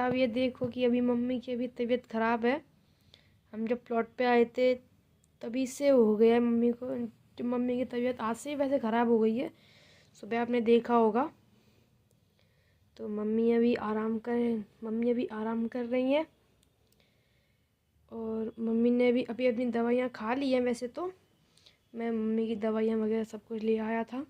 अब ये देखो कि अभी मम्मी की अभी तबीयत ख़राब है। हम जब प्लॉट पे आए थे तभी से हो गया है मम्मी को। जो मम्मी की तबीयत आज से ही वैसे ख़राब हो गई है, सुबह आपने देखा होगा। तो मम्मी अभी आराम कर रही हैं। और मम्मी ने भी अभी अपनी दवाइयाँ खा ली हैं। वैसे तो मैं मम्मी की दवाइयाँ वगैरह सब कुछ ले आया था।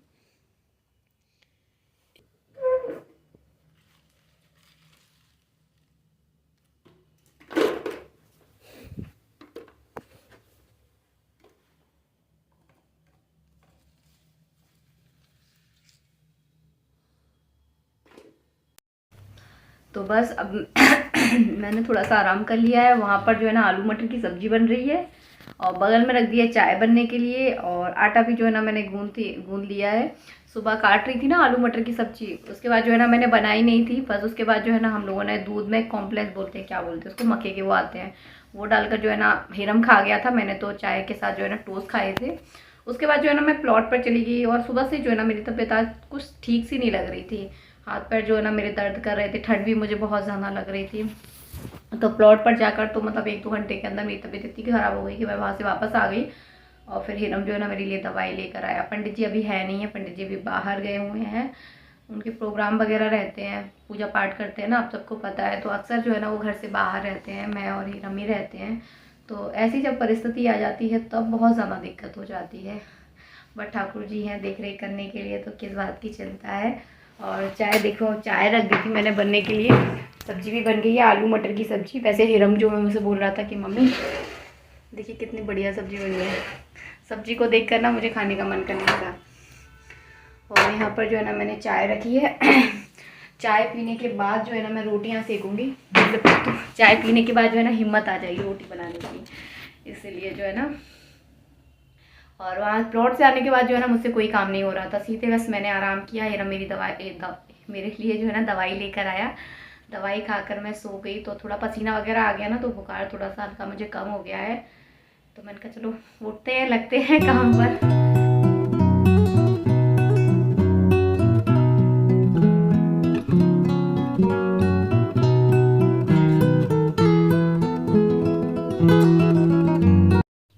तो बस अब मैंने थोड़ा सा आराम कर लिया है। वहाँ पर जो है ना आलू मटर की सब्जी बन रही है और बगल में रख दिया चाय बनने के लिए। और आटा भी जो है ना मैंने गूंद लिया है। सुबह काट रही थी ना आलू मटर की सब्जी, उसके बाद जो है ना मैंने बनाई नहीं थी। बस उसके बाद जो है ना हम लोगों ने दूध में कॉम्प्लेक्स बोलते हैं, क्या बोलते हैं उसको, मक्के के वो आते हैं, वो डालकर जो है ना हिरम खा गया था। मैंने तो चाय के साथ जो है ना टोस्ट खाए थे। उसके बाद जो है ना मैं प्लॉट पर चली गई और सुबह से जो है ना मेरी तबीयत आज कुछ ठीक सी नहीं लग रही थी। हाथ पैर जो है ना मेरे दर्द कर रहे थे, ठंड भी मुझे बहुत ज़्यादा लग रही थी। तो प्लॉट पर जाकर तो मतलब 1-2 घंटे के अंदर मेरी तबीयत इतनी ख़राब हो गई कि मैं वहाँ से वापस आ गई। और फिर हिरम जो है ना मेरे लिए दवाई लेकर आया। पंडित जी अभी है नहीं है, पंडित जी अभी बाहर गए हुए हैं, उनके प्रोग्राम वगैरह रहते हैं, पूजा पाठ करते हैं ना, आप सबको पता है। तो अक्सर जो है ना वो घर से बाहर रहते हैं, मैं और हिरम ही रहते हैं। तो ऐसी जब परिस्थिति आ जाती है तब बहुत ज़्यादा दिक्कत हो जाती है। बट ठाकुर जी हैं देख रेख करने के लिए, तो किस बात की चिंता है। और चाय देखो, चाय रख दी थी मैंने बनने के लिए, सब्जी भी बन गई है आलू मटर की सब्जी। वैसे हिरम जो है मुझसे बोल रहा था कि मम्मी देखिए कितनी बढ़िया सब्जी बनी है। सब्जी को देख कर ना मुझे खाने का मन करने लगा। और यहाँ पर जो है ना मैंने चाय रखी है। चाय पीने के बाद जो है ना मैं रोटियाँ सेकूँगी। तो चाय पीने के बाद जो है ना हिम्मत आ जाएगी रोटी बनाने की, इसलिए जो है ना। और वहाँ प्लॉट से आने के बाद जो है ना मुझसे कोई काम नहीं हो रहा था, सीधे बस मैंने आराम किया। हिरम मेरी मेरे लिए जो है ना दवाई लेकर आया। दवाई खाकर मैं सो गई। तो थोड़ा पसीना वगैरह आ गया ना, तो बुखार थोड़ा सा हल्का मुझे कम हो गया है। तो मैंने कहा चलो उठते हैं, लगते हैं काम पर।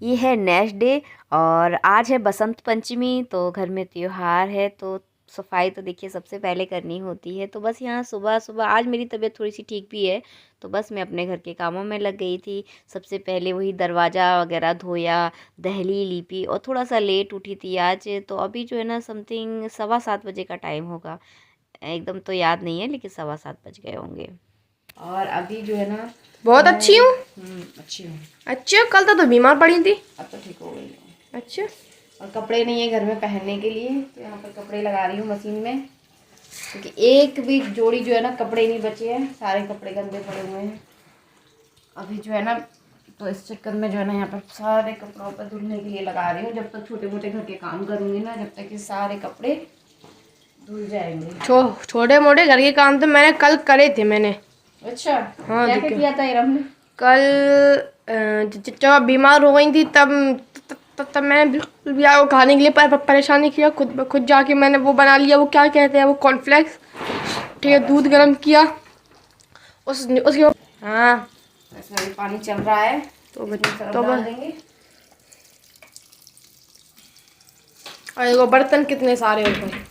ये है नेक्स्ट डे और आज है बसंत पंचमी। तो घर में त्योहार है तो सफाई तो देखिए सबसे पहले करनी होती है। तो बस यहाँ सुबह सुबह आज मेरी तबीयत थोड़ी सी ठीक भी है, तो बस मैं अपने घर के कामों में लग गई थी। सबसे पहले वही दरवाज़ा वगैरह धोया, दहली लीपी और थोड़ा सा लेट उठी थी आज। तो अभी जो है ना समथिंग 7:15 बजे का टाइम होगा, एकदम तो याद नहीं है लेकिन 7:15 बज गए होंगे। और अभी जो है ना बहुत अच्छी हूँ। अच्छी हूँ। अच्छा, कल तो बीमार पड़ी थी। अब तो ठीक हो गई हूँ। अच्छा। और कपड़े नहीं है घर में पहनने के लिए, तो यहाँ पर कपड़े लगा रही हूँ मशीन में, क्योंकि एक भी जोड़ी जो है ना कपड़े नहीं बचे हैं, सारे कपड़े गंदे पड़े हुए हैं अभी जो है ना। तो इस चक्कर में जो है ना यहाँ पर सारे कपड़ों पर धुलने के लिए लगा रही हूँ। जब तक छोटे मोटे घर के काम करूँगी ना, जब तक ये सारे कपड़े धुल जाएंगे। छोटे मोटे घर के काम तो मैंने कल करे थे मैंने। अच्छा, हाँ, क्या क्या किया था इरम ने? कल जब बीमार हो गई थी तब मैंने बिल्कुल भी आपको खाने के लिए परेशान नहीं किया। खुद जाके मैंने वो बना लिया, वो क्या कहते हैं वो कॉर्नफ्लेक्स, ठीक है। दूध गर्म किया उसके हाँ, इसमें भी पानी चल रहा है तो डाल देंगे। और वो बर्तन कितने सारे हो गए।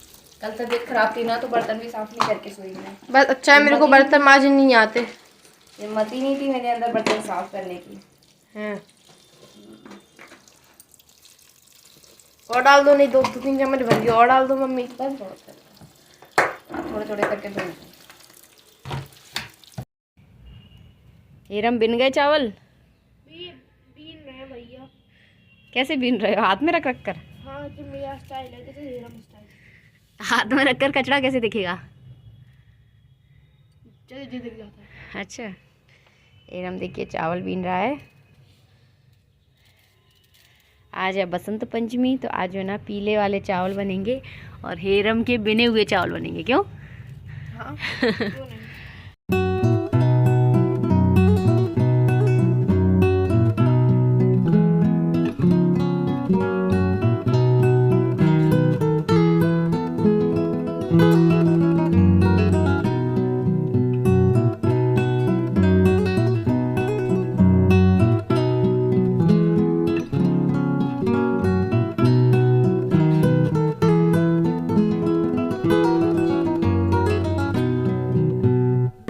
कल तबीयत खराब थी ना, तो बर्तन भी साफ नहीं करके सोई मैं। बस अच्छा है, मेरे को बर्तन मांजने नहीं आते। हिम्मत ही नहीं थी मेरे अंदर बर्तन साफ करने की। हैं और डाल दो, नहीं 2-3 चम्मच भर गया और डाल दो मम्मी। बस बहुत थोड़े थोड़े करके धो। हिरम बिन गए चावल? बीन रहे भैया। कैसे बीन रहे हो? हाथ में रख रख कर? हाँ, तो मेरा स्टाइल है, जैसे हिरम स्टाइल। हाथ में रख कर कचरा कैसे दिखेगा? जल्दी दिख जाता है। अच्छा, हिरम देखिए चावल बीन रहा है। आज है बसंत पंचमी, तो आज जो है ना पीले वाले चावल बनेंगे और हिरम के बिने हुए चावल बनेंगे। क्यों? हाँ, क्यों नहीं।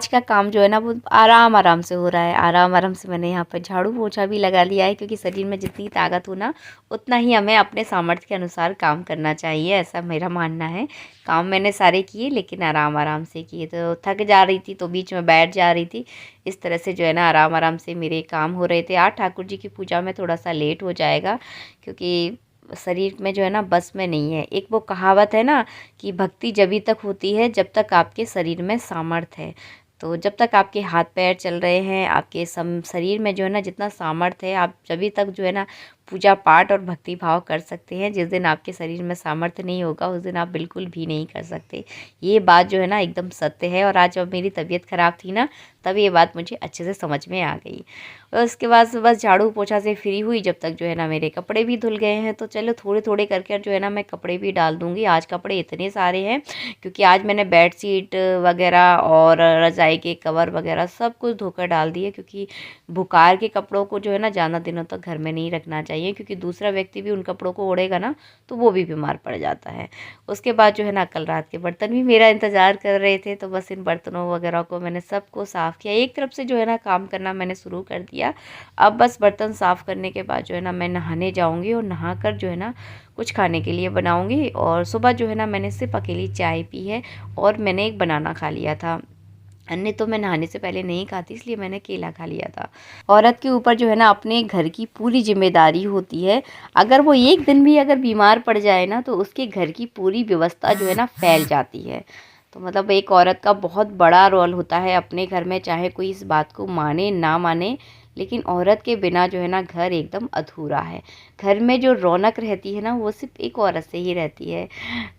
का काम जो है ना वो आराम आराम से हो रहा है। आराम आराम से मैंने यहाँ पर झाड़ू पोछा भी लगा लिया है, क्योंकि शरीर में जितनी ताकत हो ना उतना ही हमें अपने सामर्थ्य के अनुसार काम करना चाहिए, ऐसा मेरा मानना है। काम मैंने सारे किए लेकिन आराम आराम से किए, तो थक जा रही थी तो बीच में बैठ जा रही थी। इस तरह से जो है ना आराम आराम से मेरे काम हो रहे थे। आज ठाकुर जी की पूजा में थोड़ा सा लेट हो जाएगा, क्योंकि शरीर में जो है ना बस में नहीं है। एक वो कहावत है ना कि भक्ति जभी तक होती है जब तक आपके शरीर में सामर्थ्य है। तो जब तक आपके हाथ पैर चल रहे हैं, आपके शरीर में जो है ना जितना सामर्थ्य है, आप जभी तक जो है ना पूजा पाठ और भक्ति भाव कर सकते हैं। जिस दिन आपके शरीर में सामर्थ्य नहीं होगा उस दिन आप बिल्कुल भी नहीं कर सकते। ये बात जो है ना एकदम सत्य है। और आज जब मेरी तबीयत ख़राब थी ना तब ये बात मुझे अच्छे से समझ में आ गई। और उसके बाद बस झाड़ू पोछा से फ्री हुई, जब तक जो है ना मेरे कपड़े भी धुल गए हैं। तो चलो थोड़े थोड़े करके जो है ना मैं कपड़े भी डाल दूँगी। आज कपड़े इतने सारे हैं क्योंकि आज मैंने बेडशीट वगैरह और रज़ाई के कवर वगैरह सब कुछ धोकर डाल दिए, क्योंकि बुखार के कपड़ों को जो है ना ज़्यादा दिनों तक घर में नहीं रखना चाहिए, क्योंकि दूसरा व्यक्ति भी उन कपड़ों को ओढ़ेगा ना तो वो भी बीमार पड़ जाता है। उसके बाद जो है ना कल रात के बर्तन भी मेरा इंतज़ार कर रहे थे, तो बस इन बर्तनों वगैरह को मैंने सबको साफ़ किया। एक तरफ से जो है ना काम करना मैंने शुरू कर दिया। अब बस बर्तन साफ़ करने के बाद जो है ना मैं नहाने जाऊँगी, और नहाकर जो है ना कुछ खाने के लिए बनाऊँगी। और सुबह जो है ना मैंने सिर्फ अकेली चाय पी है और मैंने एक बनाना खा लिया था। अन्य तो मैं नहाने से पहले नहीं खाती, इसलिए मैंने केला खा लिया था। औरत के ऊपर जो है ना अपने घर की पूरी जिम्मेदारी होती है। अगर वो एक दिन भी अगर बीमार पड़ जाए ना तो उसके घर की पूरी व्यवस्था जो है ना फैल जाती है। तो मतलब एक औरत का बहुत बड़ा रोल होता है अपने घर में, चाहे कोई इस बात को माने ना माने, लेकिन औरत के बिना जो है ना घर एकदम अधूरा है। घर में जो रौनक रहती है ना वो सिर्फ एक औरत से ही रहती है।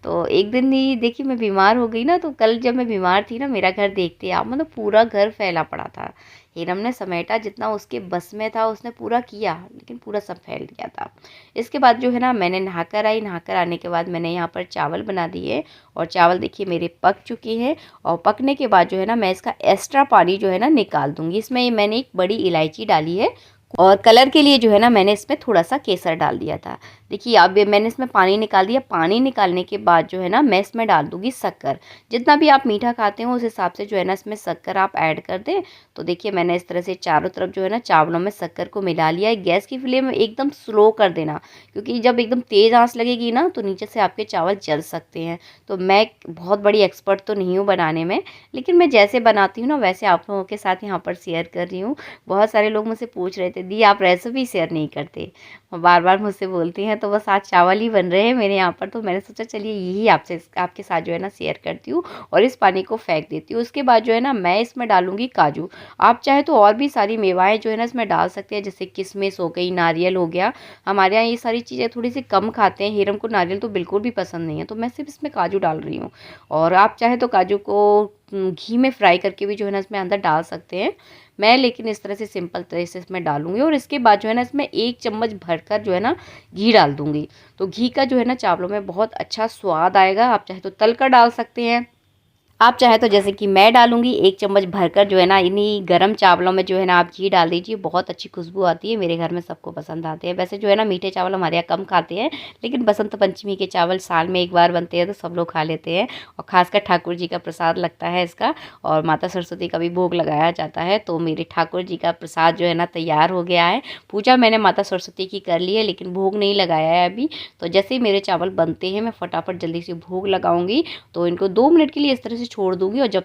तो एक दिन ही देखिए मैं बीमार हो गई ना, तो कल जब मैं बीमार थी ना मेरा घर देखते आप मतलब पूरा घर फैला पड़ा था। हीरम ने समेटा जितना उसके बस में था उसने पूरा किया, लेकिन पूरा सब फैल गया था। इसके बाद जो है ना मैंने नहाकर आई। नहाकर आने के बाद मैंने यहाँ पर चावल बना दिए, और चावल देखिए मेरे पक चुके हैं। और पकने के बाद जो है ना मैं इसका एक्स्ट्रा पानी जो है ना निकाल दूँगी। इसमें मैंने एक बड़ी इलायची डाली है, और कलर के लिए जो है ना मैंने इसमें थोड़ा सा केसर डाल दिया था। देखिए अब मैंने इसमें पानी निकाल दिया। पानी निकालने के बाद जो है ना मैं इसमें डाल दूँगी शक्कर। जितना भी आप मीठा खाते हो उस हिसाब से जो है ना इसमें शक्कर आप ऐड कर दें। तो देखिए मैंने इस तरह से चारों तरफ जो है ना चावलों में शक्कर को मिला लिया है। गैस की फ्लेम एकदम स्लो कर देना, क्योंकि जब एकदम तेज़ आंच लगेगी ना तो नीचे से आपके चावल जल सकते हैं। तो मैं बहुत बड़ी एक्सपर्ट तो नहीं हूँ बनाने में, लेकिन मैं जैसे बनाती हूँ ना वैसे आप लोगों के साथ यहाँ पर शेयर कर रही हूँ। बहुत सारे लोग मुझसे पूछ रहे थे दी आप रेसिपी शेयर नहीं करते, बार बार मुझसे बोलती हैं। तो बस आज चावल ही बन रहे हैं मेरे यहाँ पर, तो मैंने सोचा चलिए यही आपके साथ जो है ना शेयर करती हूँ, और इस पानी को फेंक देती हूँ। उसके बाद जो है ना मैं इसमें डालूंगी काजू। आप चाहे तो और भी सारी मेवाएं जो है ना इसमें डाल सकते हैं, जैसे किशमिश हो गई, नारियल हो गया। हमारे यहाँ ये सारी चीज़ें थोड़ी सी कम खाते हैं। हीरम को नारियल तो बिल्कुल भी पसंद नहीं है, तो मैं सिर्फ इसमें काजू डाल रही हूँ। और आप चाहे तो काजू को घी में फ्राई करके भी जो है ना इसमें अंदर डाल सकते हैं। मैं लेकिन इस तरह से सिंपल तरह से इसमें डालूंगी। और इसके बाद जो है ना इसमें 1 चम्मच भरकर जो है ना घी डाल दूंगी। तो घी का जो है ना चावलों में बहुत अच्छा स्वाद आएगा। आप चाहे तो तल कर डाल सकते हैं, आप चाहे तो जैसे कि मैं डालूंगी 1 चम्मच भरकर जो है ना इन्हीं गरम चावलों में जो है ना आप घी डाल दीजिए। बहुत अच्छी खुशबू आती है, मेरे घर में सबको पसंद आते हैं। वैसे जो है ना मीठे चावल हमारे यहाँ कम खाते हैं, लेकिन बसंत पंचमी के चावल साल में एक बार बनते हैं तो सब लोग खा लेते हैं। और खासकर ठाकुर जी का प्रसाद लगता है इसका, और माता सरस्वती का भी भोग लगाया जाता है। तो मेरे ठाकुर जी का प्रसाद जो है ना तैयार हो गया है। पूजा मैंने माता सरस्वती की कर ली है, लेकिन भोग नहीं लगाया है अभी। तो जैसे ही मेरे चावल बनते हैं मैं फटाफट जल्दी से भोग लगाऊंगी। तो इनको 2 मिनट के लिए इस तरह से छोड़ दूंगी। और जब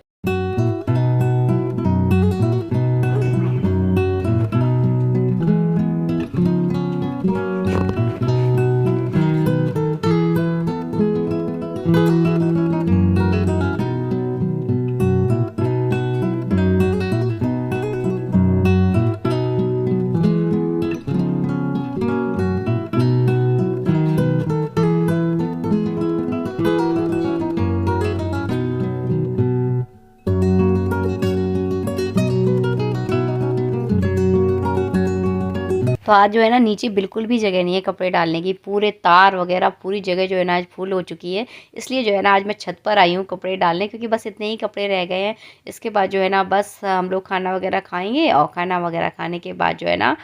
तो आज जो है ना नीचे बिल्कुल भी जगह नहीं है कपड़े डालने की। पूरे तार वगैरह पूरी जगह जो है ना आज फुल हो चुकी है। इसलिए जो है ना आज मैं छत पर आई हूँ कपड़े डालने, क्योंकि बस इतने ही कपड़े रह गए हैं। इसके बाद जो है ना बस हम लोग खाना वगैरह खाएंगे, और खाना वगैरह खाने के बाद जो है ना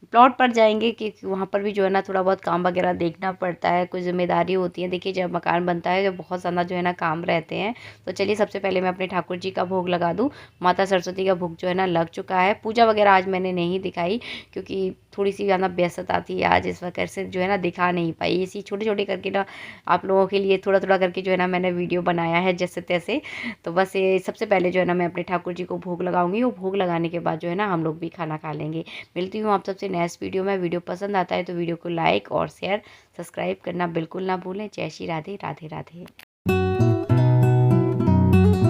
प्लॉट पर जाएंगे क्योंकि वहाँ पर भी जो है ना थोड़ा बहुत काम वगैरह देखना पड़ता है, कुछ जिम्मेदारी होती है। देखिए जब मकान बनता है जब बहुत ज़्यादा जो है ना काम रहते हैं। तो चलिए सबसे पहले मैं अपने ठाकुर जी का भोग लगा दूँ। माता सरस्वती का भोग जो है ना लग चुका है। पूजा वगैरह आज मैंने नहीं दिखाई क्योंकि थोड़ी सी ज़्यादा व्यस्तता थी आज, इस वजह से जो है ना दिखा नहीं पाई। इसी छोटे छोटे करके ना आप लोगों के लिए थोड़ा थोड़ा करके जो है ना मैंने वीडियो बनाया है जैसे तैसे। तो बस ये सबसे पहले जो है ना मैं अपने ठाकुर जी को भोग लगाऊंगी। वो भोग लगाने के बाद जो है ना हम लोग भी खाना खा लेंगे। मिलती हूँ आप सबसे नेक्स्ट वीडियो में। वीडियो पसंद आता है तो वीडियो को लाइक और शेयर सब्सक्राइब करना बिल्कुल ना भूलें। जय श्री राधे राधे राधे।